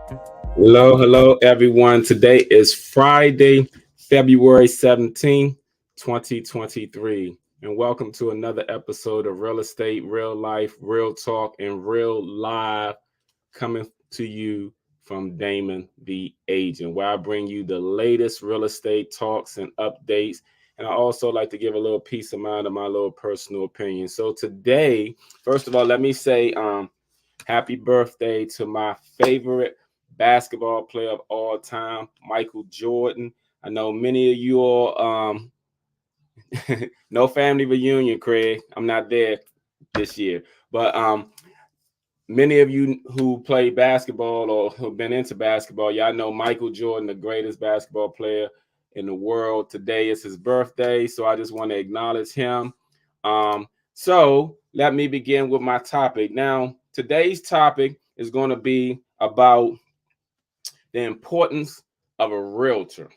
Hello, everyone. Today is Friday, February 17th, 2023. And welcome to another episode of Real Estate, Real Life, Real Talk, and Real Live coming to you from Damon, the agent, where I bring you the latest real estate talks and updates. And I also like to give a little peace of mind of my little personal opinion. So today, first of all, let me say happy birthday to my favorite basketball player of all time, Michael Jordan. I know many of you all, no family reunion, Craig. I'm not there this year, but many of you who play basketball or who've been into basketball, y'all know Michael Jordan, the greatest basketball player in the world. Today is his birthday, so I just want to acknowledge him. So let me begin with my topic. Now, today's topic is going to be about the importance of a realtor.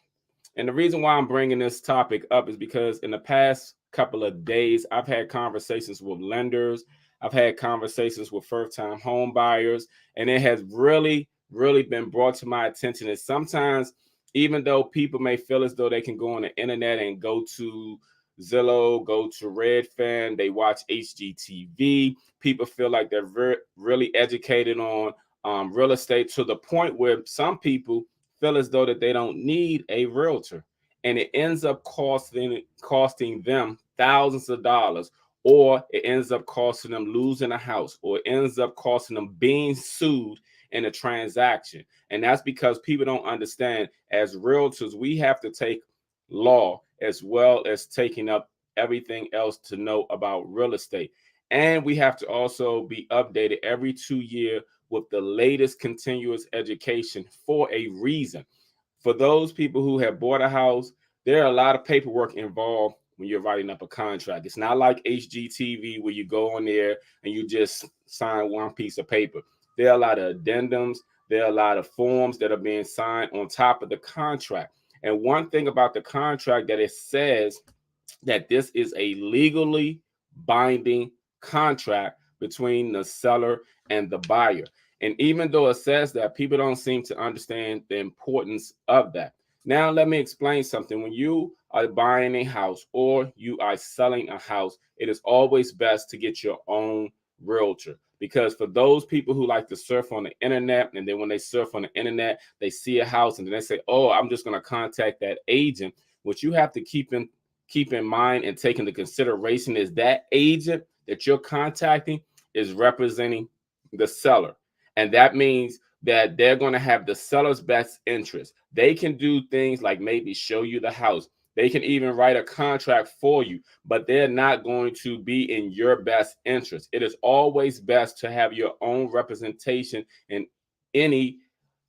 And the reason why I'm bringing this topic up is because in the past couple of days, I've had conversations with lenders. I've had conversations with first-time home buyers, and it has really been brought to my attention that sometimes, even though people may feel as though they can go on the internet and go to Zillow, go to Redfin, they watch HGTV, people feel like they're really educated on real estate to the point where some people feel as though that they don't need a realtor, and it ends up costing them thousands of dollars, or it ends up costing them losing a house, or it ends up costing them being sued in a transaction. And that's because people don't understand, as realtors we have to take law as well as taking up everything else to know about real estate, and we have to also be updated every 2 years with the latest continuous education for a reason. For those people who have bought a house, there are a lot of paperwork involved when you're writing up a contract. It's not like HGTV where you go on there and you just sign one piece of paper. There are a lot of addendums, there are a lot of forms that are being signed on top of the contract. And one thing about the contract that it says that this is a legally binding contract between the seller and the buyer. And even though it says that, people don't seem to understand the importance of that. Now, let me explain something. When you are buying a house or you are selling a house, it is always best to get your own realtor. Because for those people who like to surf on the internet, and then when they surf on the internet, they see a house and then they say, oh, I'm just going to contact that agent. What you have to keep in mind and take into consideration is that agent that you're contacting is representing the seller. And that means that they're going to have the seller's best interest. They can do things like maybe show you the house. They can even write a contract for you, but they're not going to be in your best interest. It is always best to have your own representation in any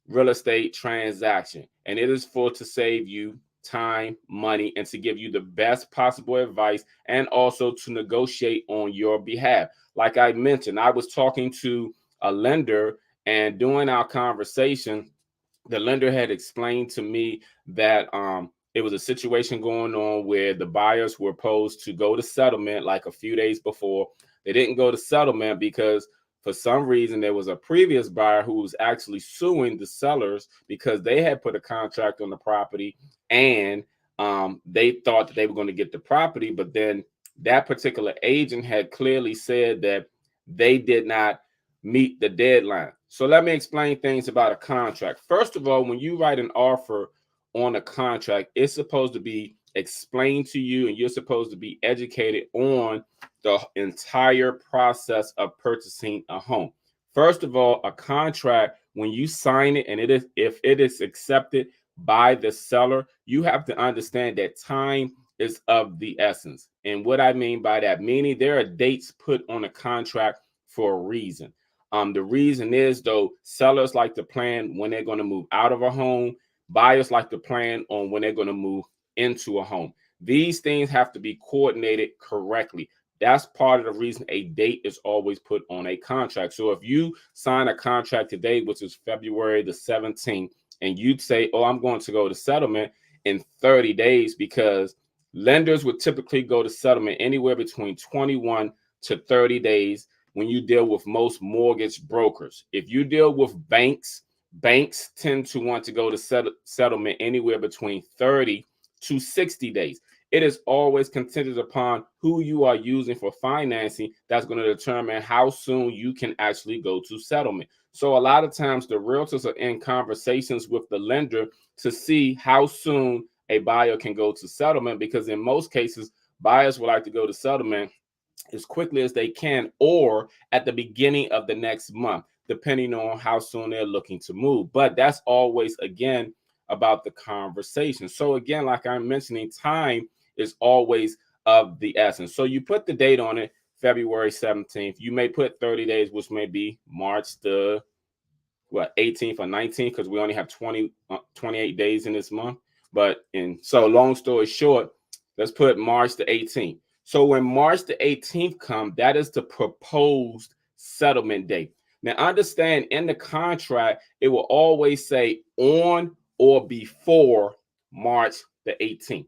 real estate transaction. And it is for to save you time, money, and to give you the best possible advice, and also to negotiate on your behalf. Like I mentioned, I was talking to a lender, and during our conversation, the lender had explained to me that it was a situation going on where the buyers were supposed to go to settlement like a few days before. They didn't go to settlement because for some reason there was a previous buyer who was actually suing the sellers because they had put a contract on the property, and they thought that they were going to get the property, but then that particular agent had clearly said that they did not meet the deadline. So let me explain things about a contract. First of all, when you write an offer on a contract, it's supposed to be explained to you, and you're supposed to be educated on the entire process of purchasing a home. First of all, a contract, when you sign it and if it is accepted by the seller, you have to understand that time is of the essence. And what I mean by that, meaning there are dates put on a contract for a reason. The reason is, though, sellers like to plan when they're going to move out of a home. Buyers like to plan on when they're going to move into a home. These things have to be coordinated correctly. That's part of the reason a date is always put on a contract. So if you sign a contract today, which is February the 17th, and you'd say, oh, I'm going to go to settlement in 30 days, because lenders would typically go to settlement anywhere between 21 to 30 days when you deal with most mortgage brokers. If you deal with banks, Banks tend to want to go to settlement anywhere between 30 to 60 days. It is always contingent upon who you are using for financing. That's going to determine how soon you can actually go to settlement. So a lot of times the realtors are in conversations with the lender to see how soon a buyer can go to settlement, because in most cases, buyers would like to go to settlement as quickly as they can or at the beginning of the next month, depending on how soon they're looking to move. But that's always, again, about the conversation. So again, like I'm mentioning, time is always of the essence. So you put the date on it, February 17th. You may put 30 days, which may be March the 18th or 19th, because we only have 28 days in this month. But so long story short, let's put March the 18th. So when March the 18th comes, that is the proposed settlement date. Now understand, in the contract, it will always say on or before March the 18th.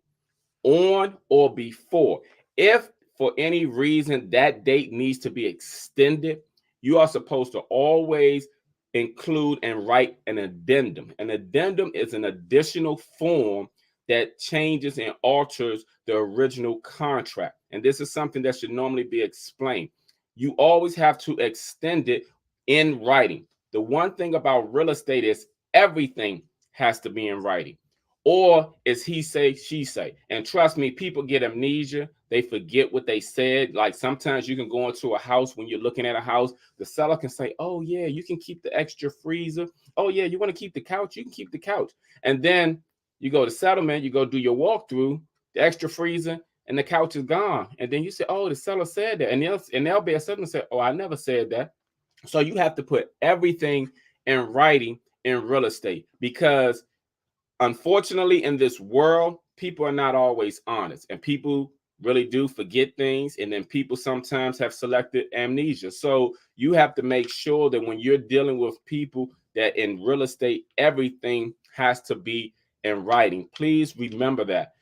On or before. If for any reason that date needs to be extended, you are supposed to always include and write an addendum. An addendum is an additional form that changes and alters the original contract. And this is something that should normally be explained. You always have to extend it in writing. The one thing about real estate is everything has to be in writing. Or is he say, she say? And trust me, people get amnesia. They forget what they said. Like sometimes you can go into a house, when you're looking at a house, the seller can say, oh yeah, you can keep the extra freezer. Oh yeah, you want to keep the couch? You can keep the couch. And then you go to settlement, you go do your walkthrough, the extra freezer and the couch is gone. And then you say, oh, the seller said that. And they'll be a settlement say, oh, I never said that. So you have to put everything in writing in real estate, because unfortunately, in this world, people are not always honest, and people really do forget things. And then people sometimes have selective amnesia. So you have to make sure that when you're dealing with people, that in real estate, everything has to be in writing. Please remember that.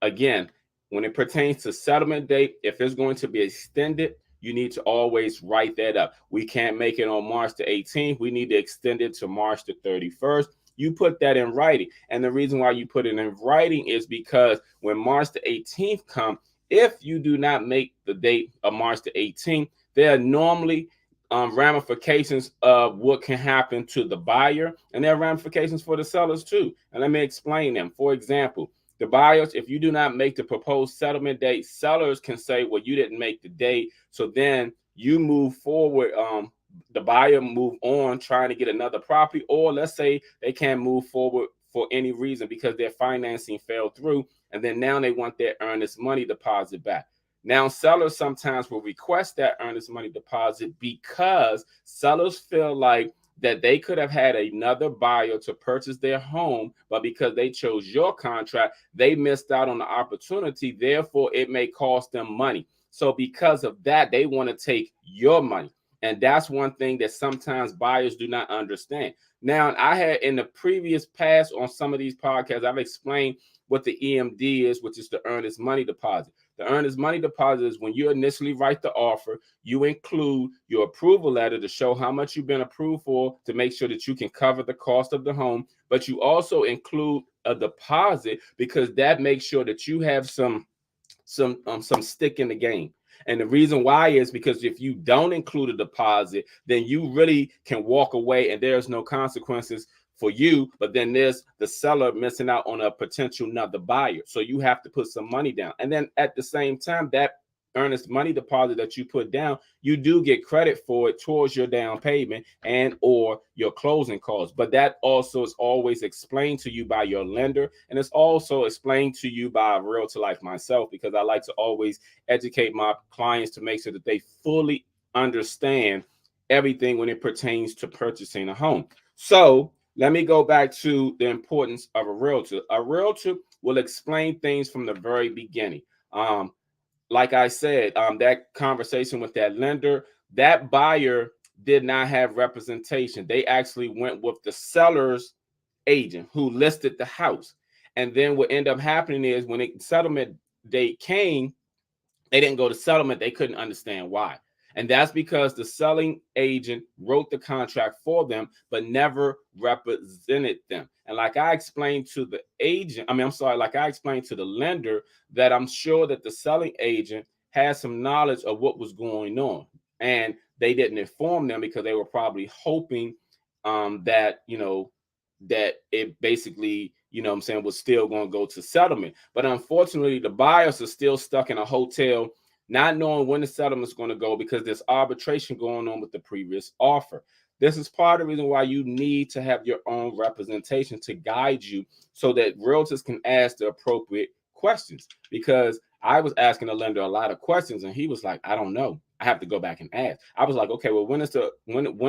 Again, when it pertains to settlement date, if it's going to be extended, you need to always write that up. We can't make it on March the 18th. We need to extend it to March the 31st. You put that in writing. And the reason why you put it in writing is because when March the 18th comes, if you do not make the date of March the 18th, there are normally ramifications of what can happen to the buyer, and there are ramifications for the sellers too. And let me explain them. For example, the buyers, if you do not make the proposed settlement date, sellers can say, well, you didn't make the date. So then you move forward, the buyer move on trying to get another property, or let's say they can't move forward for any reason because their financing fell through, and then now they want their earnest money deposit back. Now sellers sometimes will request that earnest money deposit because sellers feel like that they could have had another buyer to purchase their home, but because they chose your contract, they missed out on the opportunity. Therefore, it may cost them money. So because of that, they want to take your money. And that's one thing that sometimes buyers do not understand. Now, I had in the previous past on some of these podcasts, I've explained what the EMD is, which is the earnest money deposit. The earnest money deposit is when you initially write the offer, you include your approval letter to show how much you've been approved for, to make sure that you can cover the cost of the home. But you also include a deposit because that makes sure that you have some stick in the game. And the reason why is because if you don't include a deposit, then you really can walk away and there's no consequences for you, but then there's the seller missing out on a potential another buyer. So you have to put some money down. And then at the same time, that earnest money deposit that you put down, you do get credit for it towards your down payment and or your closing costs. But that also is always explained to you by your lender, and it's also explained to you by a realtor like myself, because I like to always educate my clients to make sure that they fully understand everything when it pertains to purchasing a home. So let me go back to the importance of a realtor. A realtor will explain things from the very beginning. Like I said, that conversation with that lender, that buyer did not have representation. They actually went with the seller's agent who listed the house. And then what ended up happening is when the settlement date came, they didn't go to settlement. They couldn't understand why. And that's because the selling agent wrote the contract for them, but never represented them. And like I explained to the agent, like I explained to the lender, that I'm sure that the selling agent has some knowledge of what was going on. And they didn't inform them because they were probably hoping that, that it basically, was still going to go to settlement. But unfortunately, the buyers are still stuck in a hotel, not knowing when the settlement is going to go because there's arbitration going on with the previous offer. This is part of the reason why you need to have your own representation to guide you so that realtors can ask the appropriate questions. Because I was asking the lender a lot of questions and he was like, I don't know. I have to go back and ask. I was like, okay, well, when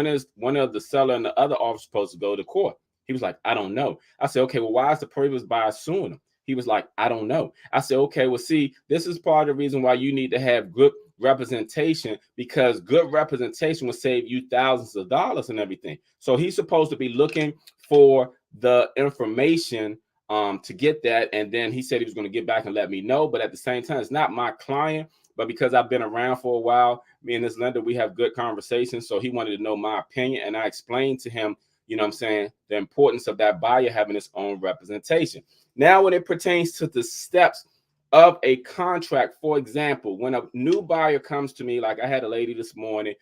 is one of the seller and the other offer supposed to go to court? He was like, I don't know. I said, okay, well, why is the previous buyer suing him? He was like, I don't know. I said, okay, well, see, this is part of the reason why you need to have good representation, because good representation will save you thousands of dollars and everything. So he's supposed to be looking for the information to get that. And then he said he was going to get back and let me know. But at the same time, it's not my client. But because I've been around for a while, me and this lender, we have good conversations. So he wanted to know my opinion. And I explained to him, the importance of that buyer having his own representation. Now, when it pertains to the steps of a contract, for example, when a new buyer comes to me, like I had a lady this morning,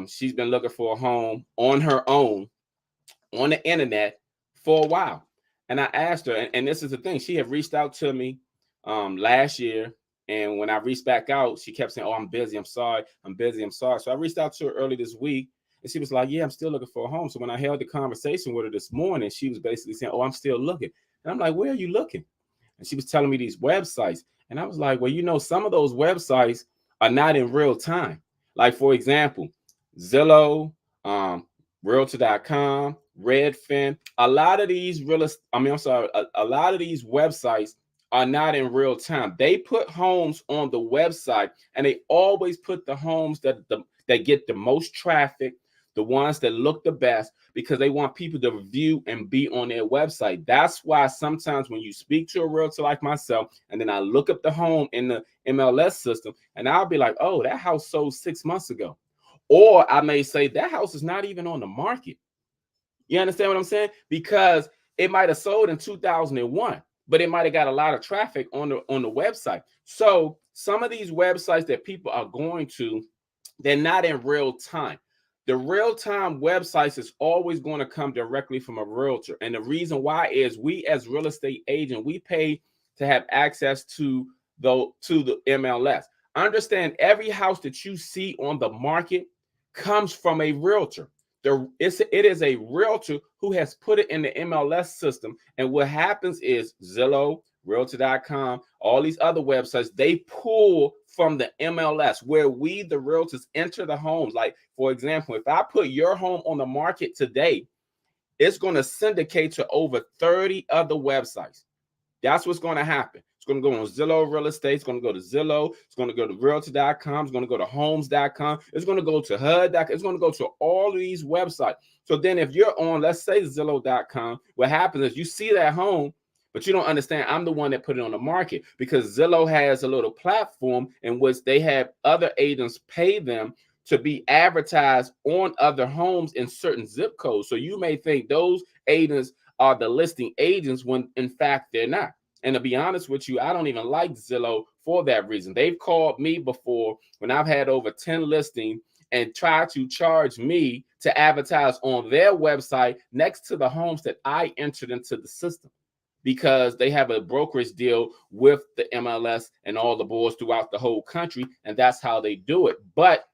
she's been looking for a home on her own on the internet for a while. And I asked her, and this is the thing, she had reached out to me last year. And when I reached back out, she kept saying, oh, I'm busy. I'm sorry. I'm busy. I'm sorry. So I reached out to her early this week. And she was like, yeah, I'm still looking for a home. So when I held the conversation with her this morning, she was basically saying, oh, I'm still looking. And I'm like, where are you looking? And she was telling me these websites. And I was like, well, some of those websites are not in real time. Like, for example, Zillow, Realtor.com, Redfin, a lot of these a lot of these websites are not in real time. They put homes on the website, and they always put the homes that get the most traffic, the ones that look the best, because they want people to review and be on their website. That's why sometimes when you speak to a realtor like myself, and then I look up the home in the MLS system, and I'll be like, oh, that house sold 6 months ago. Or I may say that house is not even on the market. You understand what I'm saying? Because it might have sold in 2001, but it might have got a lot of traffic on the website. So some of these websites that people are going to, they're not in real time. The real-time websites is always going to come directly from a realtor. And the reason why is we as real estate agent, we pay to have access to the MLS. Understand, every house that you see on the market comes from a realtor. It is a realtor who has put it in the MLS system. And what happens is Zillow, Realtor.com, all these other websites, they pull from the MLS where we, the realtors, enter the homes. Like, for example, if I put your home on the market today, it's going to syndicate to over 30 other websites. That's what's going to happen. It's going to go on Zillow Real Estate. It's going to go to Zillow. It's going to go to Realtor.com. It's going to go to Homes.com. It's going to go to HUD.com. It's going to go to all of these websites. So then if you're on, let's say, Zillow.com, what happens is you see that home, but you don't understand I'm the one that put it on the market, because Zillow has a little platform in which they have other agents pay them to be advertised on other homes in certain zip codes. So you may think those agents are the listing agents when in fact they're not. And to be honest with you, I don't even like Zillow for that reason. They've called me before when I've had over 10 listings and tried to charge me to advertise on their website next to the homes that I entered into the system, because they have a brokerage deal with the MLS and all the boards throughout the whole country, and that's how they do it. But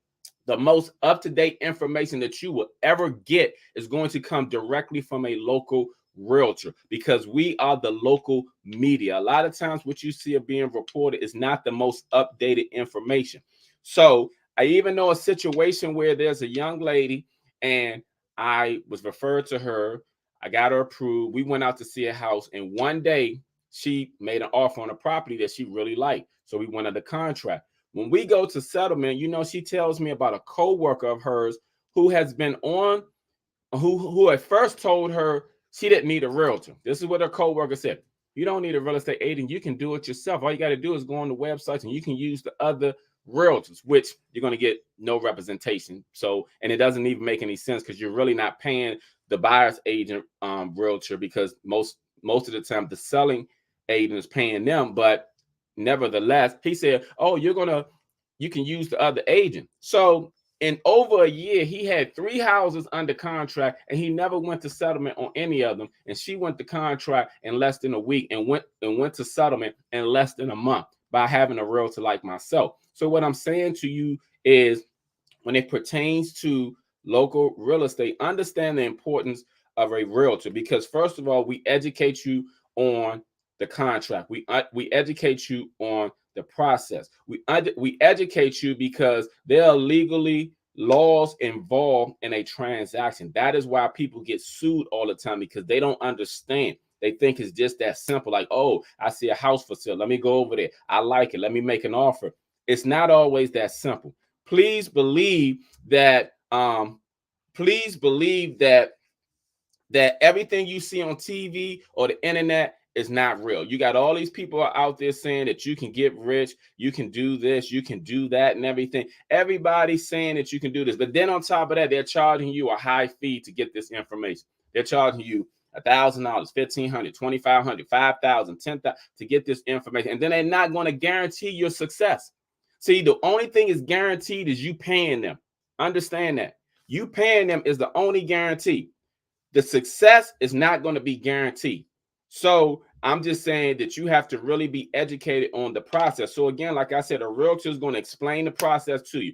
the most up-to-date information that you will ever get is going to come directly from a local realtor, because we are the local media. A lot of times what you see being reported is not the most updated information. So I even know a situation where there's a young lady and I was referred to her. I got her approved. We went out to see a house, and one day she made an offer on a property that she really liked. So we went under contract. When we go to settlement, she tells me about a co-worker of hers who has been on, who at first told her she didn't need a realtor. This is what her co-worker said. You don't need a real estate agent. You can do it yourself. All you got to do is go on the websites, and you can use the other realtors, which you're going to get no representation. So, and it doesn't even make any sense because you're really not paying the buyer's agent realtor, because most of the time the selling agent is paying them. But nevertheless, he said, oh, you can use the other agent. So in over a year, he had 3 houses under contract and he never went to settlement on any of them. And she went to contract in less than a week and went to settlement in less than a month by having a realtor like myself. So what I'm saying to you is, when it pertains to local real estate, understand the importance of a realtor, because first of all, we educate you on the contract. We educate you on the process. We educate you because there are legally laws involved in a transaction. That is why people get sued all the time, because they don't understand. They think it's just that simple. Like, oh, I see a house for sale. Let me go over there. I like it. Let me make an offer. It's not always that simple. Please believe that please believe that everything you see on TV or the internet is not real. You got all these people out there saying that you can get rich, you can do this, you can do that, and everything. Everybody's saying that you can do this, but then on top of that, they're charging you a high fee to get this information. They're charging you $1,000, $1,500, $2,500, $5,000, $10,000 to get this information, and then they're not going to guarantee your success. See, the only thing is guaranteed is you paying them. Understand that. You paying them is the only guarantee. The success is not going to be guaranteed. So I'm just saying that you have to really be educated on the process. So again, like I said, a realtor is going to explain the process to you.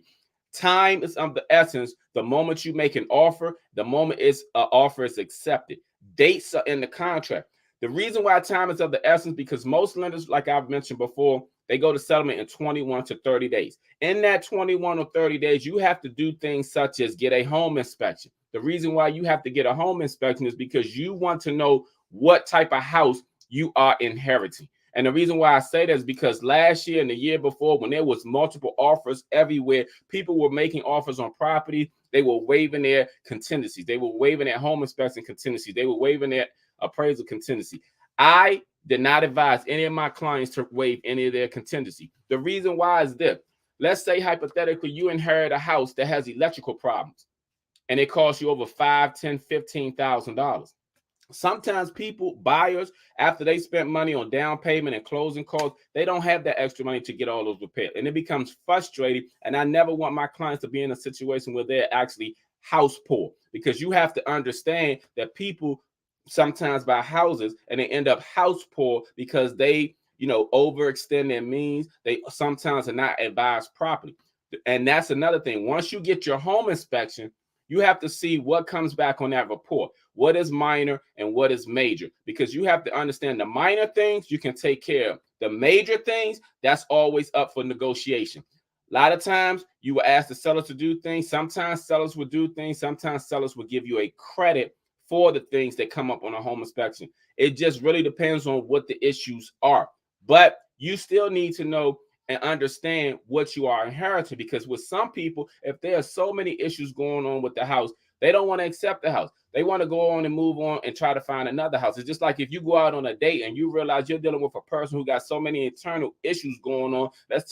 Time is of the essence. The moment you make an offer, the moment it's an offer is accepted. Dates are in the contract. The reason why time is of the essence, because most lenders, like I've mentioned before, they go to settlement in 21 to 30 days. In that 21 or 30 days, you have to do things such as get a home inspection. The reason why you have to get a home inspection is because you want to know what type of house you are inheriting. And the reason why I say that is because last year and the year before, when there was multiple offers everywhere, people were making offers on property. They were waiving their contingencies. They were waiving their home inspection contingencies. They were waiving their appraisal contingency. I did not advise any of my clients to waive any of their contingency. The reason why is this. Let's say hypothetically you inherit a house that has electrical problems and it costs you over $5,000, $10,000, $15,000. Sometimes people, buyers, after they spent money on down payment and closing costs, they don't have that extra money to get all those repairs. And it becomes frustrating. And I never want my clients to be in a situation where they're actually house poor, because you have to understand that people sometimes buy houses and they end up house poor because they, overextend their means. They sometimes are not advised properly. And that's another thing. Once you get your home inspection, you have to see what comes back on that report. What is minor and what is major? Because you have to understand the minor things you can take care of. The major things, that's always up for negotiation. A lot of times you will ask the seller to do things. Sometimes sellers will do things. Sometimes sellers will give you a credit for the things that come up on a home inspection. It just really depends on what the issues are. But you still need to know and understand what you are inheriting, because with some people, if there are so many issues going on with the house, they don't want to accept the house. They want to go on and move on and try to find another house. It's just like if you go out on a date and you realize you're dealing with a person who got so many internal issues going on. Let's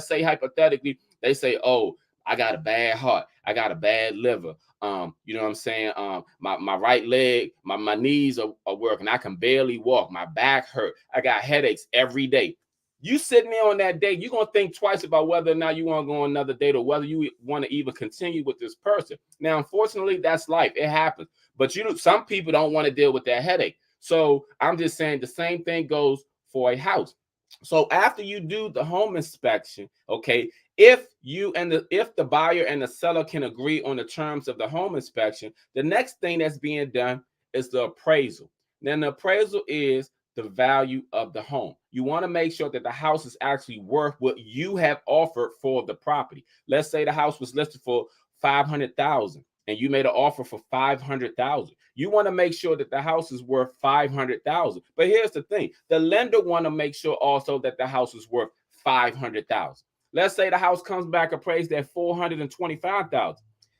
say hypothetically, they say, oh, I got a bad heart. I got a bad liver. You know what I'm saying? My right leg, my knees are working. I can barely walk. My back hurt. I got headaches every day. You sitting there on that date, you're going to think twice about whether or not you want to go on another date or whether you want to even continue with this person. Now, unfortunately, that's life. It happens. But some people don't want to deal with that headache. So I'm just saying the same thing goes for a house. So after you do the home inspection, okay, if the buyer and the seller can agree on the terms of the home inspection, the next thing that's being done is the appraisal. Then the appraisal is the value of the home. You want to make sure that the house is actually worth what you have offered for the property. Let's say the house was listed for $500,000 and you made an offer for $500,000. You want to make sure that the house is worth $500,000. But here's the thing. The lender want to make sure also that the house is worth $500,000. Let's say the house comes back appraised at $425,000.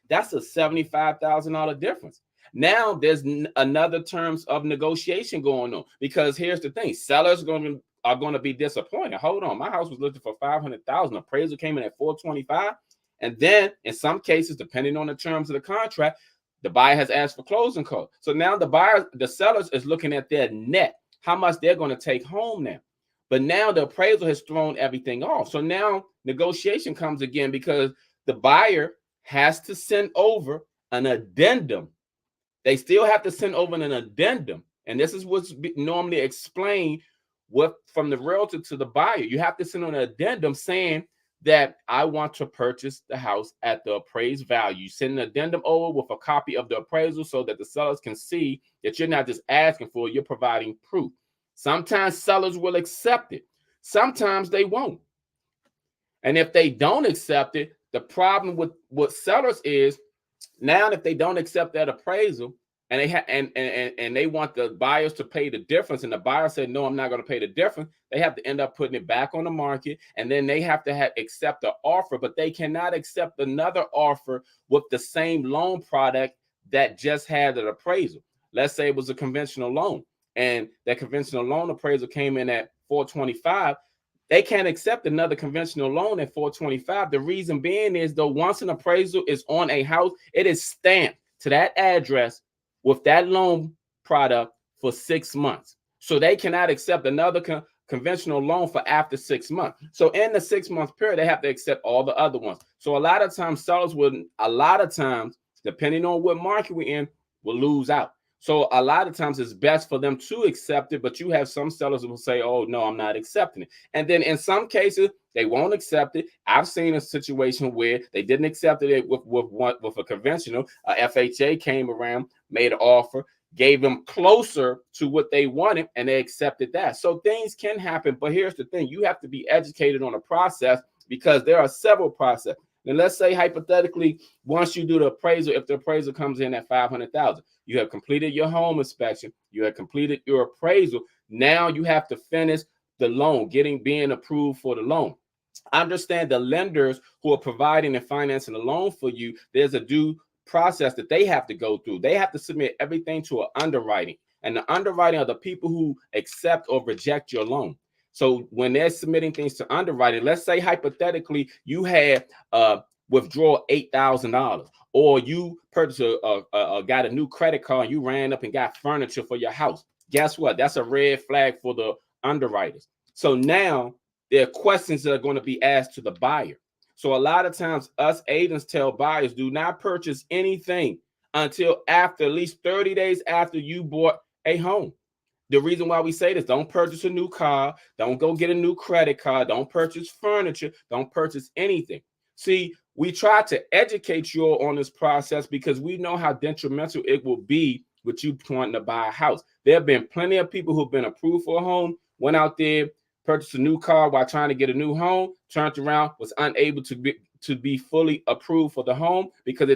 That's a $75,000 difference. Now there's another terms of negotiation going on, because here's the thing. Sellers going to are going to be disappointed. Hold on, my house was listed for $500,000. Appraisal came in at $425,000, and then in some cases, depending on the terms of the contract, the buyer has asked for closing costs. So now the sellers is looking at their net, how much they're going to take home now. But now the appraisal has thrown everything off. So now negotiation comes again because the buyer has to send over an addendum. They still have to send over an addendum. And this is what's normally explained from the realtor to the buyer. You have to send an addendum saying that I want to purchase the house at the appraised value. Send an addendum over with a copy of the appraisal so that the sellers can see that you're not just asking for it, you're providing proof. Sometimes sellers will accept it. Sometimes they won't. And if they don't accept it, the problem with sellers is now if they don't accept that appraisal and they want the buyers to pay the difference, and the buyer said, no, I'm not going to pay the difference, they have to end up putting it back on the market, and then they have to accept the offer, but they cannot accept another offer with the same loan product that just had an appraisal. Let's say it was a conventional loan, and that conventional loan appraisal came in at $425,000. They can't accept another conventional loan at $425,000. The reason being is, though, once an appraisal is on a house, it is stamped to that address with that loan product for 6 months. So they cannot accept another conventional loan for after 6 months. So in the 6-month period, they have to accept all the other ones. So a lot of times sellers depending on what market we're in, will lose out. So a lot of times it's best for them to accept it, but you have some sellers who will say, oh, no, I'm not accepting it. And then in some cases, they won't accept it. I've seen a situation where they didn't accept it with a conventional. FHA came around, made an offer, gave them closer to what they wanted, and they accepted that. So things can happen, but here's the thing. You have to be educated on the process because there are several processes. And let's say hypothetically, once you do the appraisal, if the appraisal comes in at $500,000, you have completed your home inspection, you have completed your appraisal. Now you have to finish the loan, being approved for the loan. Understand the lenders who are providing and financing the loan for you, there's a due process that they have to go through. They have to submit everything to an underwriting, and the underwriting are the people who accept or reject your loan. So when they're submitting things to underwriting, let's say hypothetically you had withdraw $8,000, or you purchased got a new credit card, and you ran up and got furniture for your house. Guess what? That's a red flag for the underwriters. So now there are questions that are going to be asked to the buyer. So a lot of times us agents tell buyers, do not purchase anything until at least 30 days after you bought a home. The reason why we say this, don't purchase a new car, don't go get a new credit card, don't purchase furniture, don't purchase anything. See, we try to educate you all on this process because we know how detrimental it will be with you wanting to buy a house. There have been plenty of people who've been approved for a home, went out there, purchased a new car while trying to get a new home, turned around, was unable to be fully approved for the home because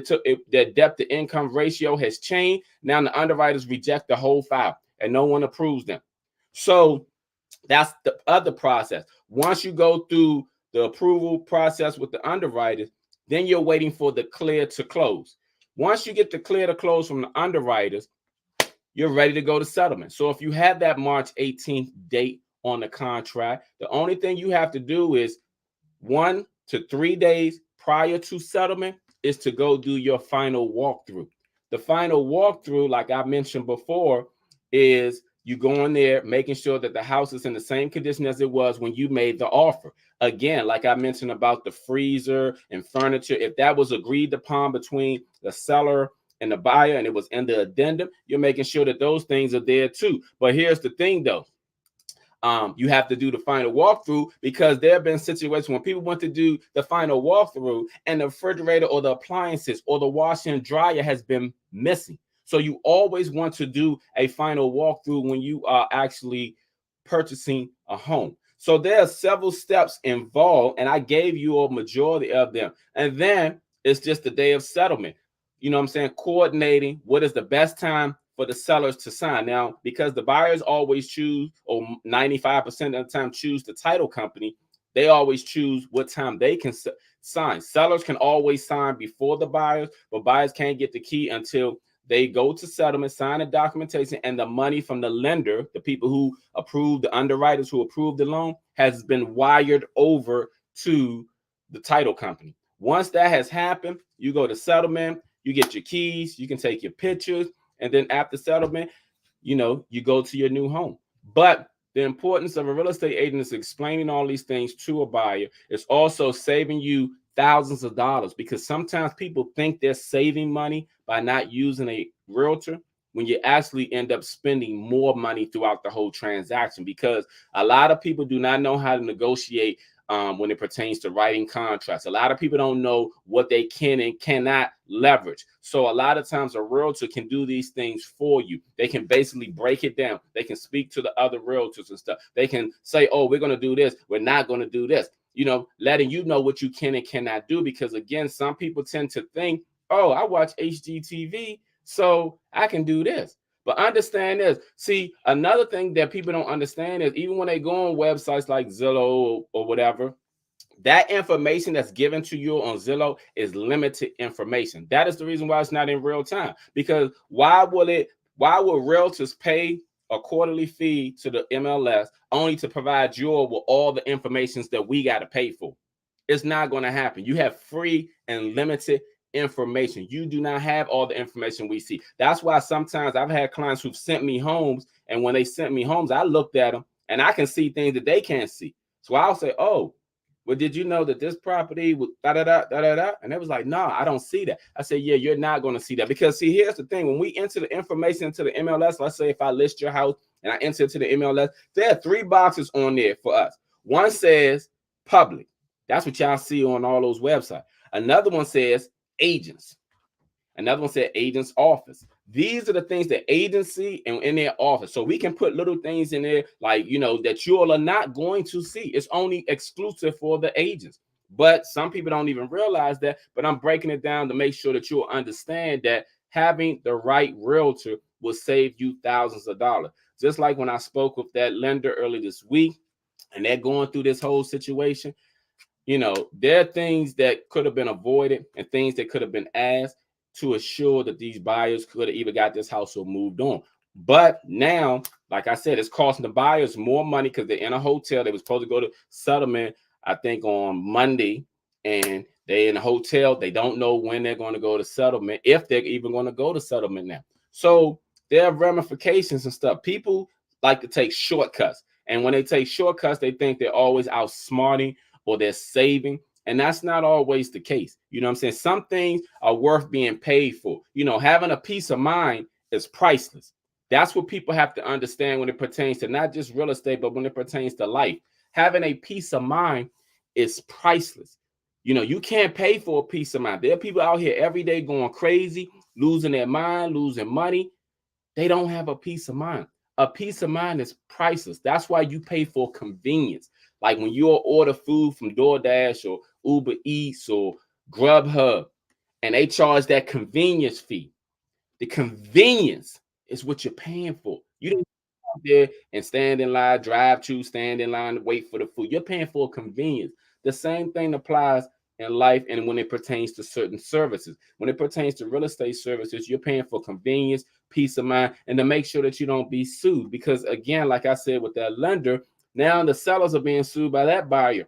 their debt to income ratio has changed. Now the underwriters reject the whole file and no one approves them. So that's the other process. Once you go through the approval process with the underwriters, then you're waiting for the clear to close. Once you get the clear to close from the underwriters, you're ready to go to settlement. So if you have that March 18th date on the contract, the only thing you have to do is 1 to 3 days prior to settlement is to go do your final walkthrough. The final walkthrough, like I mentioned before, is you go in there, making sure that the house is in the same condition as it was when you made the offer. Again, like I mentioned about the freezer and furniture, if that was agreed upon between the seller and the buyer and it was in the addendum, you're making sure that those things are there too. But here's the thing though. You have to do the final walkthrough because there have been situations when people want to do the final walkthrough and the refrigerator or the appliances or the washer and dryer has been missing. So you always want to do a final walkthrough when you are actually purchasing a home. So there are several steps involved, and I gave you a majority of them. And then it's just the day of settlement. You know what I'm saying? Coordinating what is the best time for the sellers to sign. Now, because the buyers always choose, or 95% of the time choose the title company, they always choose what time they can sign. Sellers can always sign before the buyers, but buyers can't get the key until they go to settlement, sign the documentation, and the money from the lender, the people who approved, the underwriters who approved the loan, has been wired over to the title company. Once that has happened, you go to settlement, you get your keys, you can take your pictures, and then after settlement, you go to your new home. But the importance of a real estate agent is explaining all these things to a buyer. It's also saving you thousands of dollars, because sometimes people think they're saving money by not using a realtor, when you actually end up spending more money throughout the whole transaction, because a lot of people do not know how to negotiate when it pertains to writing contracts. A lot of people don't know what they can and cannot leverage. So a lot of times a realtor can do these things for you. They can basically break it down. They can speak to the other realtors and stuff. They can say, oh, we're going to do this. We're not going to do this. Letting you know what you can and cannot do. Because again, some people tend to think, oh, I watch HGTV, so I can do this. But understand this. See, another thing that people don't understand is, even when they go on websites like Zillow or whatever, that information that's given to you on Zillow is limited information. That is the reason why it's not in real time. Because why will realtors pay a quarterly fee to the MLS only to provide you with all the information that we got to pay for? It's not going to happen. You have free and limited information. You do not have all the information we see. That's why sometimes I've had clients who've sent me homes, and when they sent me homes, I looked at them and I can see things that they can't see. So I'll say, oh, well, did you know that this property was da da da da da da? And it was like, no, I don't see that. I said, yeah, you're not going to see that, because see, here's the thing: when we enter the information into the MLS, let's say if I list your house and I enter to the MLS, there are 3 boxes on there for us. One says public. That's what y'all see on all those websites. Another one says agents. Another one said agent's office. These are the things that agents see in their office. So we can put little things in there like, that you all are not going to see. It's only exclusive for the agents. But some people don't even realize that. But I'm breaking it down to make sure that you'll understand that having the right realtor will save you thousands of dollars. Just like when I spoke with that lender early this week, and they're going through this whole situation. There are things that could have been avoided and things that could have been asked to assure that these buyers could have either got this house or moved on. But now, like I said, it's costing the buyers more money because they're in a hotel. They were supposed to go to settlement, I think, on Monday, and they're in a hotel. They don't know when they're going to go to settlement, if they're even going to go to settlement now. So there are ramifications and stuff. People like to take shortcuts. And when they take shortcuts, they think they're always outsmarting or they're saving. And that's not always the case. You know what I'm saying? Some things are worth being paid for. Having a peace of mind is priceless. That's what people have to understand when it pertains to not just real estate, but when it pertains to life. Having a peace of mind is priceless. You can't pay for a peace of mind. There are people out here every day going crazy, losing their mind, losing money. They don't have a peace of mind. A peace of mind is priceless. That's why you pay for convenience. Like when you order food from DoorDash or Uber Eats or Grubhub, and they charge that convenience fee. The convenience is what you're paying for. You didn't go there and stand in line, drive to, stand in line, wait for the food. You're paying for convenience. The same thing applies in life and when it pertains to certain services. When it pertains to real estate services, you're paying for convenience, peace of mind, and to make sure that you don't be sued. Because again, like I said with that lender, now the sellers are being sued by that buyer.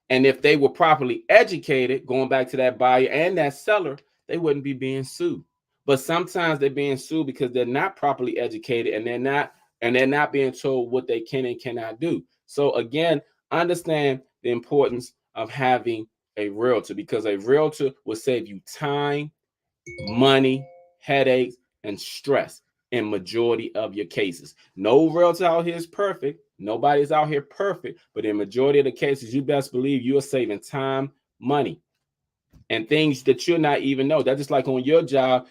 And if they were properly educated, going back to that buyer and that seller, they wouldn't be being sued. But sometimes they're being sued because they're not properly educated and they're not being told what they can and cannot do. So again, understand the importance of having a realtor, because a realtor will save you time, money, headaches, and stress in majority of your cases. No realtor out here is perfect. Nobody's out here perfect, but in majority of the cases, you best believe you are saving time, money, and things that you're not even know. That's just like on your job.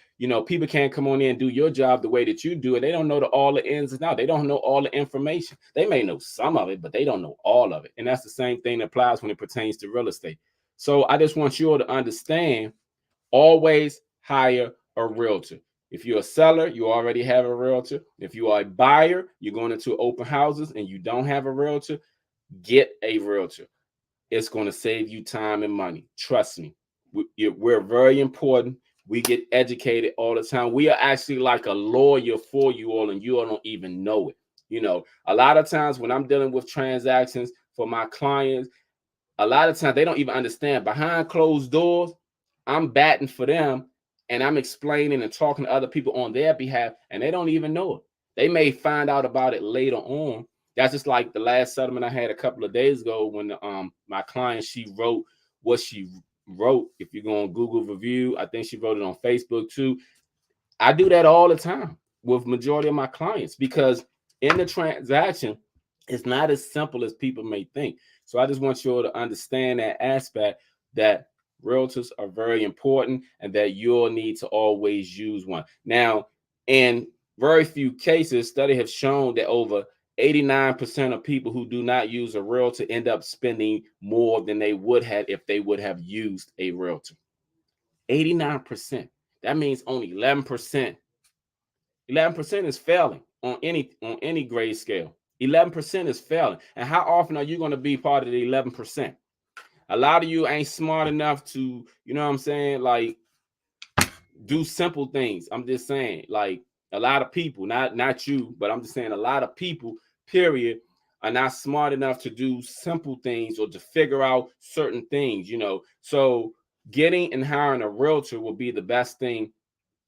People can't come on in and do your job the way that you do it. They don't know all the ins and outs. They don't know all the information. They may know some of it, but they don't know all of it. And that's the same thing that applies when it pertains to real estate. So I just want you all to understand, always hire a realtor. If you're a seller, you already have a realtor. If you are a buyer, you're going into open houses and you don't have a realtor, get a realtor. It's going to save you time and money. Trust me. We're very important. We get educated all the time. We are actually like a lawyer for you all, and you all don't even know it. A lot of times when I'm dealing with transactions for my clients, a lot of times they don't even understand. Behind closed doors, I'm batting for them, and I'm explaining and talking to other people on their behalf, and they don't even know it. They may find out about it later on. That's just like the last settlement I had a couple of days ago when my client, she wrote what she wrote. If you go on Google review, I think she wrote it on Facebook too. I do that all the time with majority of my clients, because in the transaction, it's not as simple as people may think. So I just want you all to understand that aspect, that realtors are very important and that you'll need to always use one. Now, in very few cases, studies have shown that over 89% of people who do not use a realtor end up spending more than they would have if they would have used a realtor. 89%. That means only 11%. 11% is failing on any grade scale. 11% is failing. And how often are you going to be part of the 11%? A lot of you ain't smart enough to, you know what I'm saying, like, do simple things. I'm just saying, like, a lot of people, not you, but I'm just saying a lot of people, period, are not smart enough to do simple things or to figure out certain things. So getting and hiring a realtor will be the best thing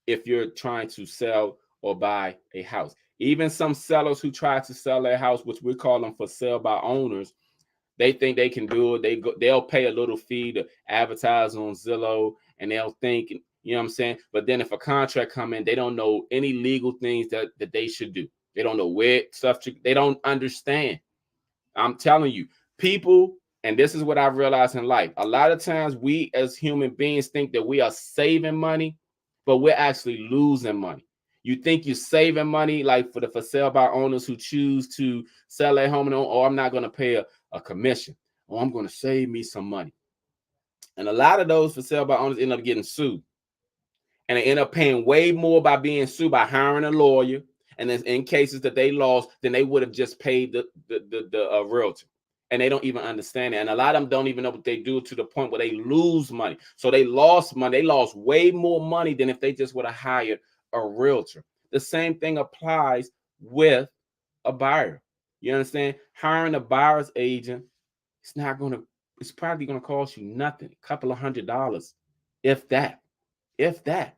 if you're trying to sell or buy a house. Even some sellers who try to sell their house, which we call them for sale by owners, they think they can do it. They'll pay a little fee to advertise on Zillow, and they'll think, you know what I'm saying? But then if a contract come in, they don't know any legal things that they should do. They don't know where stuff they don't understand. I'm telling you, people, and this is what I've realized in life. A lot of times we as human beings think that we are saving money, but we're actually losing money. You think you're saving money, like for sale by owners who choose to sell their home, and I'm not going to pay a commission, or I'm going to save me some money. And a lot of those for sale by owners end up getting sued. And they end up paying way more by being sued, by hiring a lawyer. And then in cases that they lost, then they would have just paid the realtor. And they don't even understand it. And a lot of them don't even know what they do, to the point where they lose money. So they lost money. They lost way more money than if they just would have hired a realtor. The same thing applies with a buyer. You understand? Hiring a buyer's agent, it's probably going to cost you nothing, a couple of $100, if that. If that.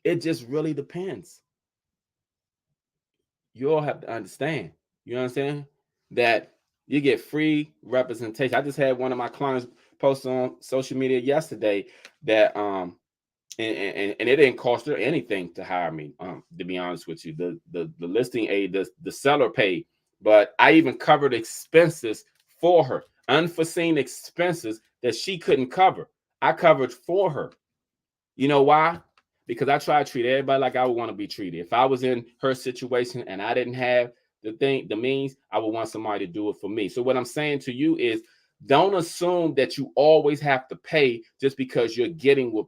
It just really depends. You all have to understand. You understand that you get free representation. I just had one of my clients post on social media yesterday that and it didn't cost her anything to hire me. To be honest with you, the listing aid, the seller paid, but I even covered expenses for her, unforeseen expenses that she couldn't cover. I covered for her. You know why? Because I try to treat everybody like I would want to be treated. If I was in her situation and I didn't have the means, I would want somebody to do it for me. So what I'm saying to you is, don't assume that you always have to pay just because you're getting with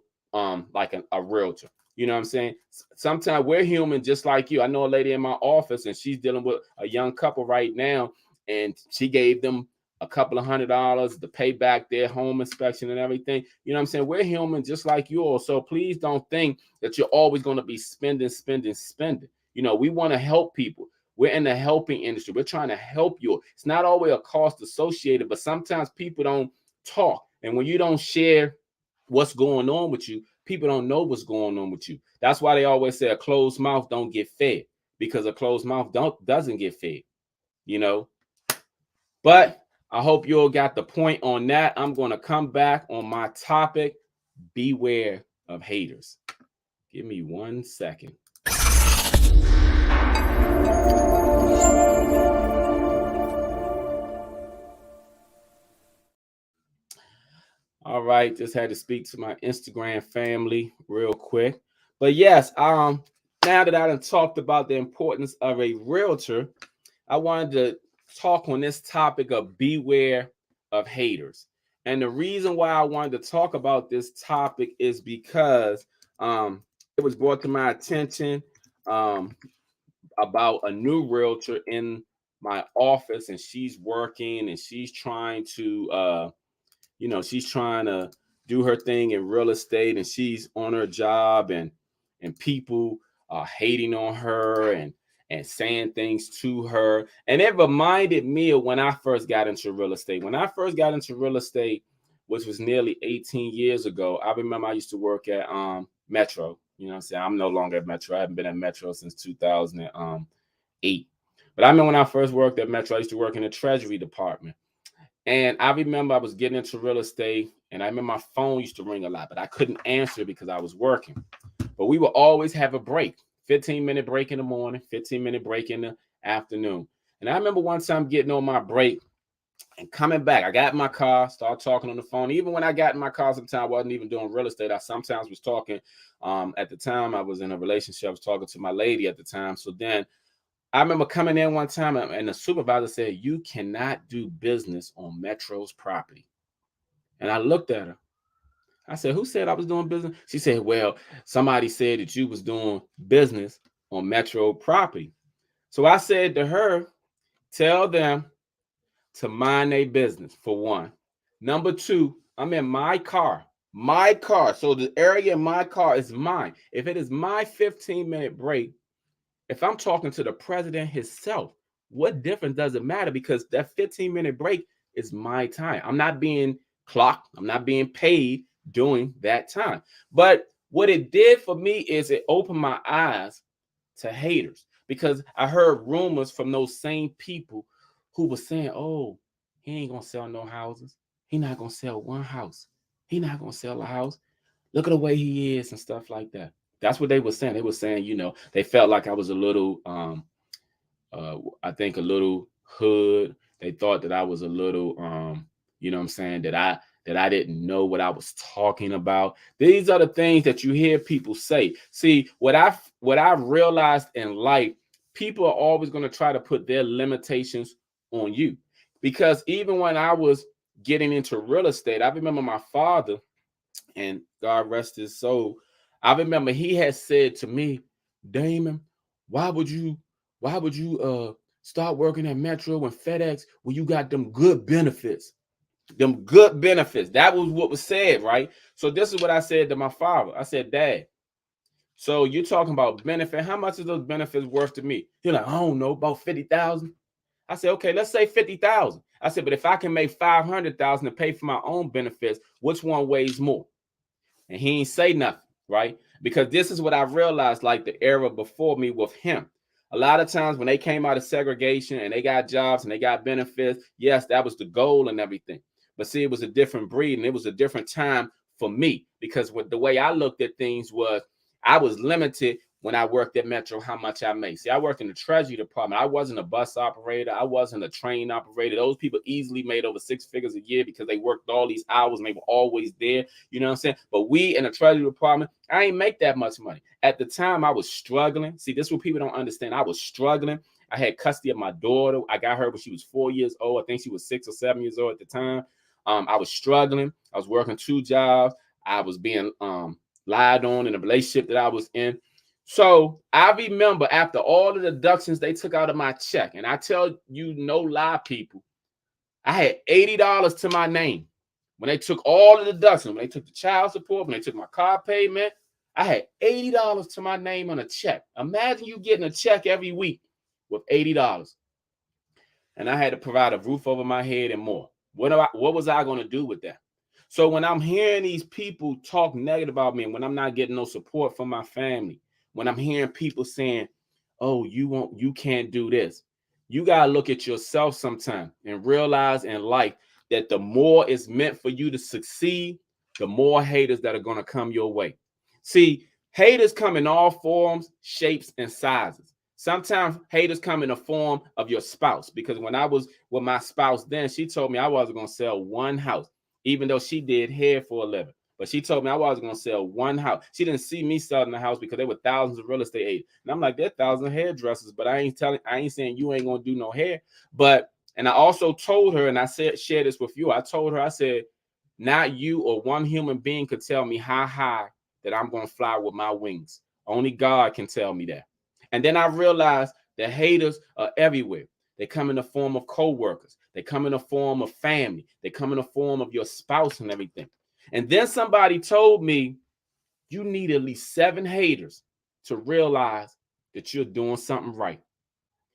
like a realtor. You know what I'm saying? Sometimes we're human just like you. I know a lady in my office, and she's dealing with a young couple right now, and she gave them a couple of $100 to pay back their home inspection and everything. You know what I'm saying? We're human just like you all. So please don't think that you're always going to be spending. We want to help people. We're in the helping industry. We're trying to help you. It's not always a cost associated, but sometimes people don't talk. And when you don't share what's going on with you, people don't know what's going on with you. That's why they always say a closed mouth don't get fed, because a closed mouth doesn't get fed, you know. But I hope you all got the point on that. I'm going to come back on my topic: beware of haters. Give me 1 second. All right, just had to speak to my Instagram family real quick. But yes, now that I done talked about the importance of a realtor, I wanted to talk on this topic of beware of haters. And the reason why I wanted to talk about this topic is because it was brought to my attention about a new realtor in my office, and she's working and she's trying to she's trying to do her thing in real estate, and she's on her job, and people are hating on her and saying things to her. And it reminded me of when I first got into real estate. When I first got into real estate, which was nearly 18 years ago, I remember I used to work at Metro. You know what I'm saying? I'm no longer at Metro. I haven't been at Metro since 2008. But I remember when I first worked at Metro, I used to work in the treasury department. And I remember I was getting into real estate, and I remember my phone used to ring a lot, but I couldn't answer because I was working. But we would always have a break, 15-minute break in the morning, 15-minute break in the afternoon. And I remember one time getting on my break and coming back. I got in my car, started talking on the phone. Even when I got in my car, sometimes I wasn't even doing real estate. I sometimes was talking. At the time, I was in a relationship. I was talking to my lady at the time. So then I remember coming in one time, and the supervisor said, "You cannot do business on Metro's property." And I looked at her. I said, "Who said I was doing business?" She said, "Well, somebody said that you was doing business on Metro property." So I said to her, "Tell them to mind their business, for one. Number two, I'm in my car. My car. So the area in my car is mine. If it is my 15-minute break, if I'm talking to the president himself, what difference does it matter? Because that 15-minute break is my time. I'm not being clocked. I'm not being paid during that time." But what it did for me is it opened my eyes to haters, because I heard rumors from those same people who were saying, "Oh, he ain't gonna sell no houses. He not gonna sell one house. He not gonna sell a house. Look at the way he is," and stuff like that. That's what they were saying. They were saying, they felt like I was a little I think a little hood. They thought that I was a little what I'm saying, that I didn't know what I was talking about. These are the things that you hear people say. See, what I've realized in life, people are always going to try to put their limitations on you. Because even when I was getting into real estate, I remember my father, and God rest his soul, I remember he had said to me, "Damon, why would you start working at Metro and FedEx when you got them good benefits?" Them good benefits. That was what was said, right? So this is what I said to my father. I said, "Dad, so you're talking about benefit. How much is those benefits worth to me?" He's like, "I don't know, about 50,000. I said, "Okay, let's say 50,000. I said, "But if I can make 500,000 to pay for my own benefits, which one weighs more?" And he ain't say nothing, right? Because this is what I realized, like the era before me with him. A lot of times when they came out of segregation and they got jobs and they got benefits, yes, that was the goal and everything. But see, it was a different breed and it was a different time for me, because with the way I looked at things was I was limited when I worked at Metro how much I made. See, I worked in the treasury department. I wasn't a bus operator. I wasn't a train operator. Those people easily made over 6 figures a year because they worked all these hours and they were always there. You know what I'm saying? But we in the treasury department, I ain't make that much money. At the time, I was struggling. See, this is what people don't understand. I was struggling. I had custody of my daughter. I got her when she was 4 years old. I think she was 6 or 7 years old at the time. I was struggling. I was working 2 jobs. I was being lied on in a relationship that I was in. So I remember after all the deductions they took out of my check, and I tell you, no lie, people, I had $80 to my name. When they took all the deductions, when they took the child support, when they took my car payment, I had $80 to my name on a check. Imagine you getting a check every week with $80. And I had to provide a roof over my head and more. What was I going to do with that? So when I'm hearing these people talk negative about me, and when I'm not getting no support from my family, when I'm hearing people saying, "Oh, you can't do this," you gotta look at yourself sometime and realize in life that the more it's meant for you to succeed, the more haters that are gonna come your way. See, haters come in all forms, shapes, and sizes. Sometimes haters come in the form of your spouse, because when I was with my spouse then, she told me I wasn't going to sell one house, even though she did hair for a living. But she told me I wasn't going to sell one house. She didn't see me selling the house because there were thousands of real estate agents. And I'm like, there are thousands of hairdressers, but I ain't saying you ain't going to do no hair. But, and I also told her, and I share this with you. I told her, I said, not you or one human being could tell me how high that I'm going to fly with my wings. Only God can tell me that. And then I realized that haters are everywhere. They come in the form of co-workers. They come in the form of family. They come in the form of your spouse and everything. And then somebody told me you need at least 7 haters to realize that you're doing something right.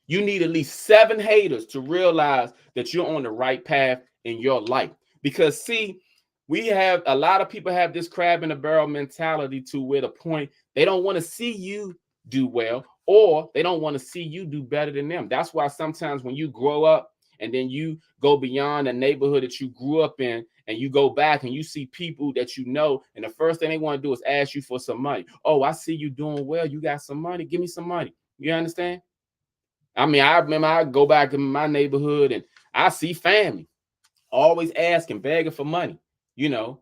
You need at least 7 haters to realize that you're on the right path in your life. Because see, we have a lot of people have this crab in the barrel mentality to where the point they don't want to see you do well, or they don't want to see you do better than them. That's why sometimes when you grow up and then you go beyond the neighborhood that you grew up in and you go back and you see people that you know, and the first thing they want to do is ask you for some money. Oh, I see you doing well. You got some money. Give me some money. You understand? I mean, I remember I go back in my neighborhood and I see family always asking, begging for money, you know,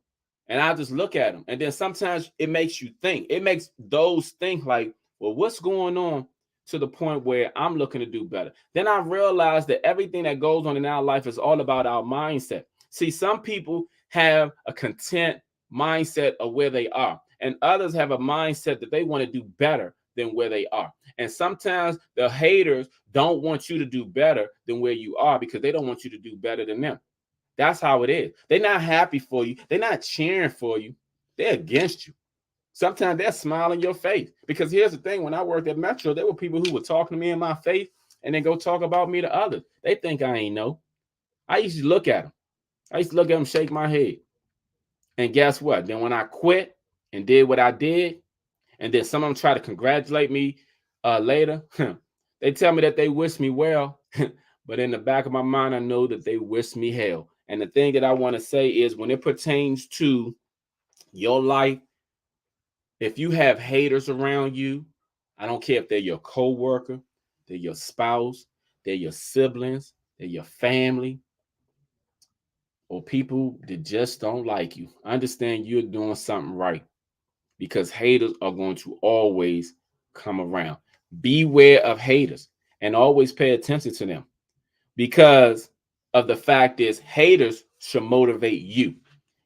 and I just look at them. And then sometimes it makes you think, it makes those think like, well, what's going on to the point where I'm looking to do better? Then I realized that everything that goes on in our life is all about our mindset. See, some people have a content mindset of where they are, and others have a mindset that they want to do better than where they are. And sometimes the haters don't want you to do better than where you are because they don't want you to do better than them. That's how it is. They're not happy for you. They're not cheering for you. They're against you. Sometimes they're smiling your face. Because here's the thing, when I worked at Metro, there were people who were talking to me in my face and then go talk about me to others. They think I ain't know. I used to look at them. I used to look at them, shake my head. And guess what? Then when I quit and did what I did, and then some of them try to congratulate me later, they tell me that they wish me well. But in the back of my mind, I know that they wish me hell. And the thing that I want to say is when it pertains to your life, if you have haters around you, I don't care if they're your coworker, they're your spouse, they're your siblings, they're your family, or people that just don't like you. Understand you're doing something right because haters are going to always come around. Beware of haters and always pay attention to them because of the fact is haters should motivate you.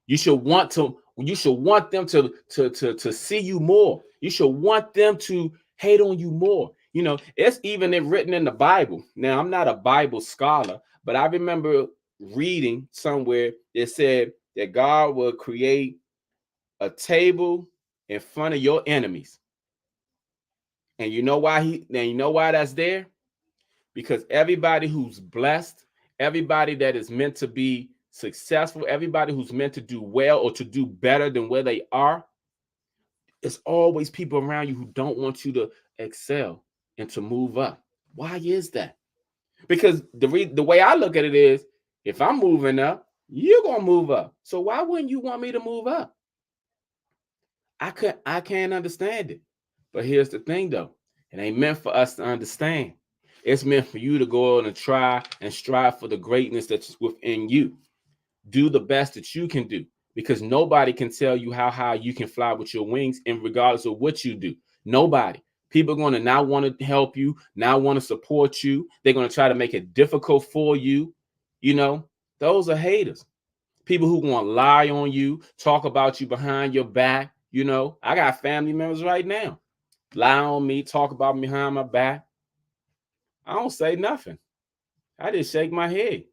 You should want them to see you more. You should want them to hate on you more. You know, it's even written in the Bible. Now, I'm not a Bible scholar, but I remember reading somewhere that said that God will create a table in front of your enemies. And you know why that's there? Because everybody who's blessed, everybody that is meant to be successful, everybody who's meant to do well or to do better than where they are, it's always people around you who don't want you to excel and to move up. Why is that? Because the way I look at it is, if I'm moving up, you're gonna move up. So why wouldn't you want me to move up? I can't understand it. But here's the thing though, it ain't meant for us to understand. It's meant for you to go on and try and strive for the greatness that's within you. Do the best that you can do because nobody can tell you how high you can fly with your wings, and regardless of what you do. Nobody. People are going to now want to help you, now want to support you. They're going to try to make it difficult for you. You know, those are haters. People who want to lie on you, talk about you behind your back. You know, I got family members right now lie on me, talk about me behind my back. I don't say nothing. I just shake my head.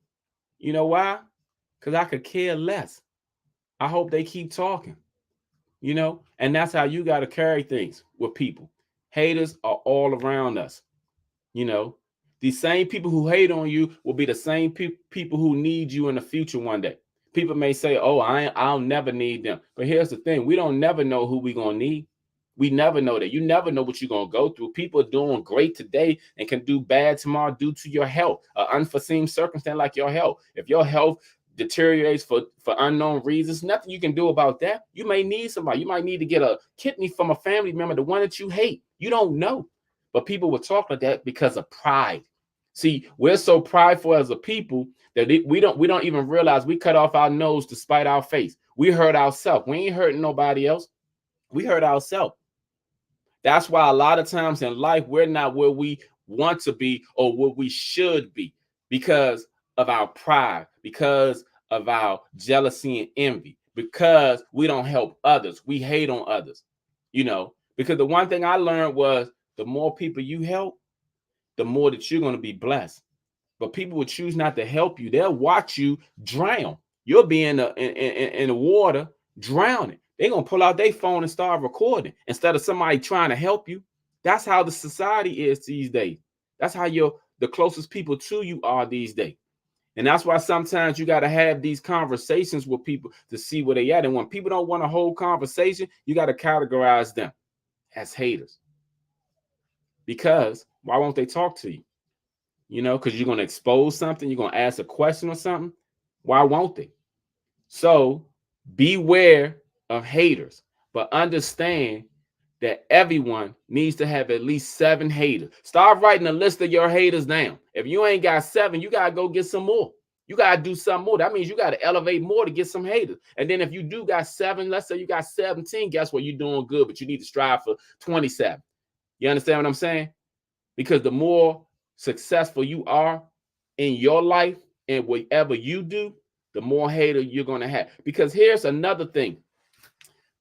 You know why? Because I could care less. I hope they keep talking, you know? And that's how you got to carry things with people. Haters are all around us, you know? These same people who hate on you will be the same people who need you in the future one day. People may say, oh, I'll never need them. But here's the thing. We don't never know who we're going to need. We never know that. You never know what you're going to go through. People are doing great today and can do bad tomorrow due to your health, an unforeseen circumstance like your health. If your health deteriorates for unknown reasons, nothing you can do about that. You may need somebody. You might need to get a kidney from a family member, the one that you hate. You don't know. But people will talk like that because of pride. See, we're so prideful as a people that we don't even realize we cut off our nose to spite our face. We hurt ourselves. We ain't hurting nobody else. We hurt ourselves. That's why a lot of times in life, we're not where we want to be or where we should be because of our pride, because of our jealousy and envy, because we don't help others. We hate on others, you know, because the one thing I learned was the more people you help, the more that you're going to be blessed. But people will choose not to help you. They'll watch you drown. You'll be in the water drowning. They're gonna pull out their phone and start recording instead of somebody trying to help you. That's how the society is these days. That's how the closest people to you are these days. And that's why sometimes you got to have these conversations with people to see where they at. And when people don't want a whole conversation, you got to categorize them as haters. Because why won't they talk to you? You know, because you're going to expose something, you're going to ask a question or something. Why won't they? So beware of haters, but understand that everyone needs to have at least 7 haters. Start writing a list of your haters down. If you ain't got 7, you got to go get some more. You got to do something more. That means you got to elevate more to get some haters. And then if you do got 7, let's say you got 17, guess what? You're doing good, but you need to strive for 27. You understand what I'm saying? Because the more successful you are in your life and whatever you do, the more hater you're going to have. Because here's another thing.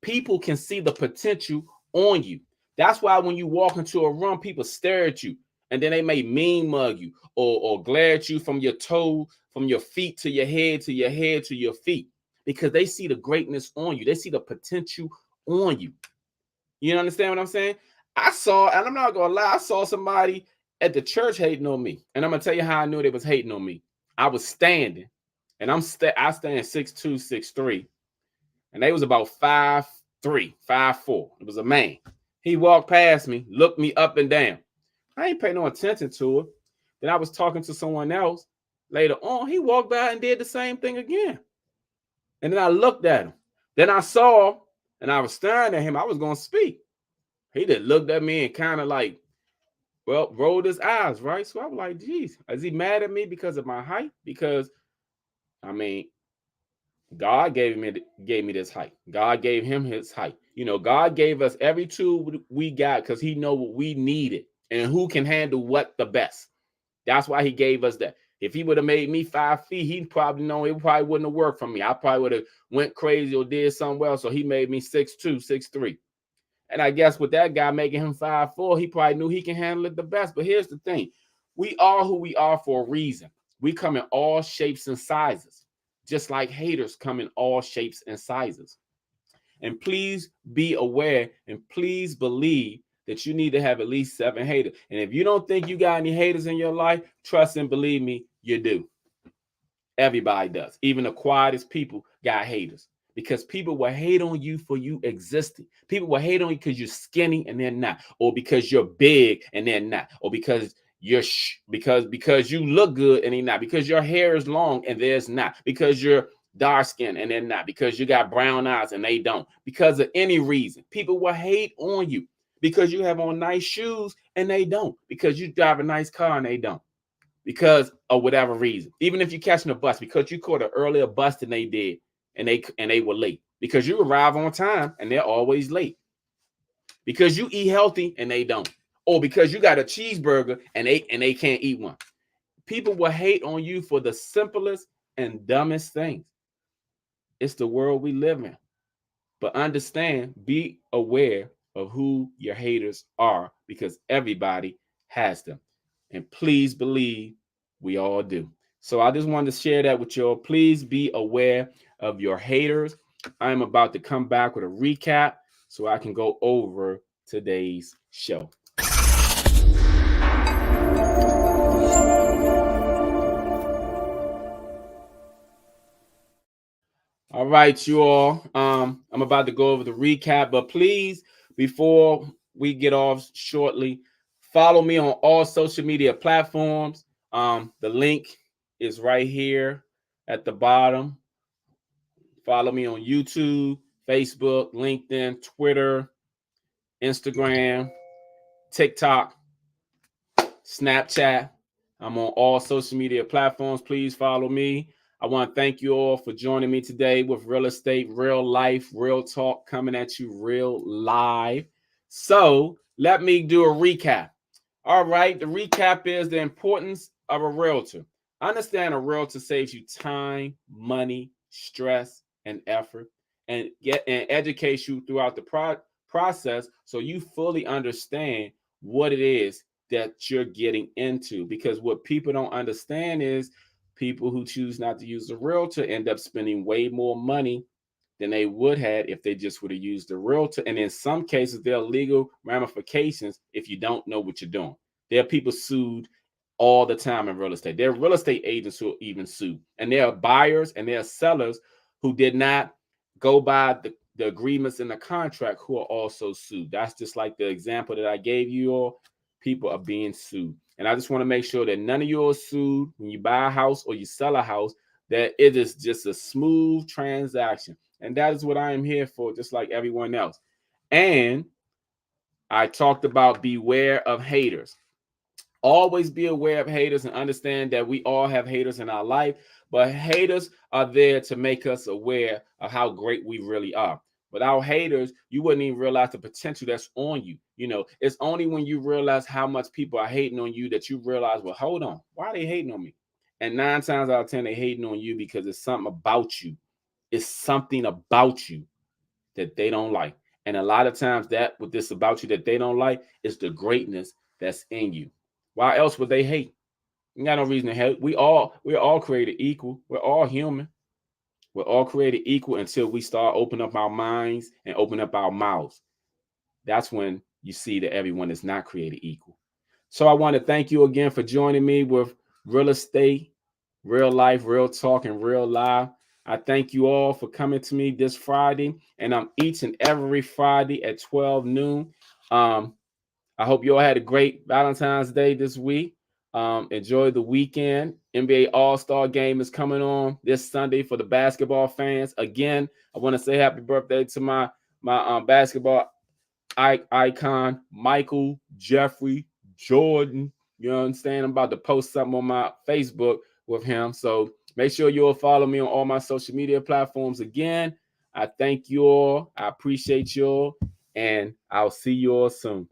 People can see the potential on you. That's why when you walk into a room, people stare at you and then they may mean mug you or glare at you from your toe, from your feet to your head, to your head to your feet, because they see the greatness on you. They see the potential on you. You understand what I'm saying? I saw, and I'm not gonna lie, I saw somebody at the church hating on me. And I'm gonna tell you how I knew they was hating on me. I was standing, and I stand 6'2", 6'3", and they was about 5'3", 5'4". It was a man. He walked past me, looked me up and down. I ain't paying no attention to it. Then I was talking to someone else. Later on, he walked by and did the same thing again. And then I looked at him. Then I saw, and I was staring at him. I was gonna speak. He just looked at me and kind of like, well, rolled his eyes, right? So I was like, geez, is he mad at me because of my height? Because, I mean, God gave me this height. God gave him his height. You know, God gave us every tool we got because he know what we needed and who can handle what the best. That's why he gave us that. If he would have made me 5 feet, he'd probably know it probably wouldn't have worked for me. I probably would have went crazy or did something else. So he made me 6'2", 6'3". And I guess with that guy making him 5'4", he probably knew he can handle it the best. But here's the thing. We are who we are for a reason. We come in all shapes and sizes, just like haters come in all shapes and sizes. And please be aware and please believe that you need to have at least 7 haters. And if you don't think you got any haters in your life, trust and believe me, you do. Everybody does. Even the quietest people got haters because people will hate on you for you existing. People will hate on you because you're skinny and they're not, or because you're big and they're not, or because you're because you look good and they're not, because your hair is long and there's not, because you're dark skin and they're not, because you got brown eyes and they don't, because of any reason. People will hate on you because you have on nice shoes and they don't, because you drive a nice car and they don't, because of whatever reason. Even if you're catching a bus, because you caught an earlier bus than they did, and they were late, because you arrive on time and they're always late, because you eat healthy and they don't, or because you got a cheeseburger and they can't eat one. People will hate on you for the simplest and dumbest things. It's the world we live in. But understand, be aware of who your haters are, because everybody has them. And please believe we all do. So I just wanted to share that with y'all. Please be aware of your haters. I'm about to come back with a recap so I can go over today's show. All right, you all. I'm about to go over the recap, but please, before we get off shortly, follow me on all social media platforms. The link is right here at the bottom. Follow me on YouTube, Facebook, LinkedIn, Twitter, Instagram, TikTok, Snapchat. I'm on all social media platforms. Please follow me. I want to thank you all for joining me today with Real Estate, Real Life, Real Talk, coming at you real live. So let me do a recap. All right, the recap is the importance of a realtor. Understand a realtor saves you time, money, stress, and effort, and educates you throughout the process so you fully understand what it is that you're getting into. Because what people don't understand is people who choose not to use a realtor end up spending way more money than they would have if they just would have used the realtor. And in some cases, there are legal ramifications if you don't know what you're doing. There are people sued all the time in real estate. There are real estate agents who even sue. And there are buyers and there are sellers who did not go by the agreements in the contract who are also sued. That's just like the example that I gave you all. People are being sued. And I just want to make sure that none of you are sued when you buy a house or you sell a house, that it is just a smooth transaction. And that is what I am here for, just like everyone else. And I talked about beware of haters. Always be aware of haters and understand that we all have haters in our life, but haters are there to make us aware of how great we really are. Without haters, you wouldn't even realize the potential that's on you. You know, it's only when you realize how much people are hating on you that you realize, well, hold on, why are they hating on me? And 9 times out of 10, they're hating on you because it's something about you. It's something about you that they don't like. And a lot of times that with this about you that they don't like is the greatness that's in you. Why else would they hate? You got no reason to hate. We're all created equal. We're all human. We're all created equal until we start opening up our minds and open up our mouths. That's when you see that everyone is not created equal. So I want to thank you again for joining me with Real Estate, Real Life, Real Talk, and Real Live. I thank you all for coming to me this Friday, and I'm each and every Friday at 12 noon. I hope you all had a great Valentine's Day this week. Enjoy the weekend. NBA All-Star game is coming on this Sunday for the basketball fans. Again, I want to say happy birthday to my basketball icon, Michael Jeffrey Jordan. You understand? I'm about to post something on my Facebook with him. So make sure you'll follow me on all my social media platforms. Again, I thank you all. I appreciate you all. And I'll see you all soon.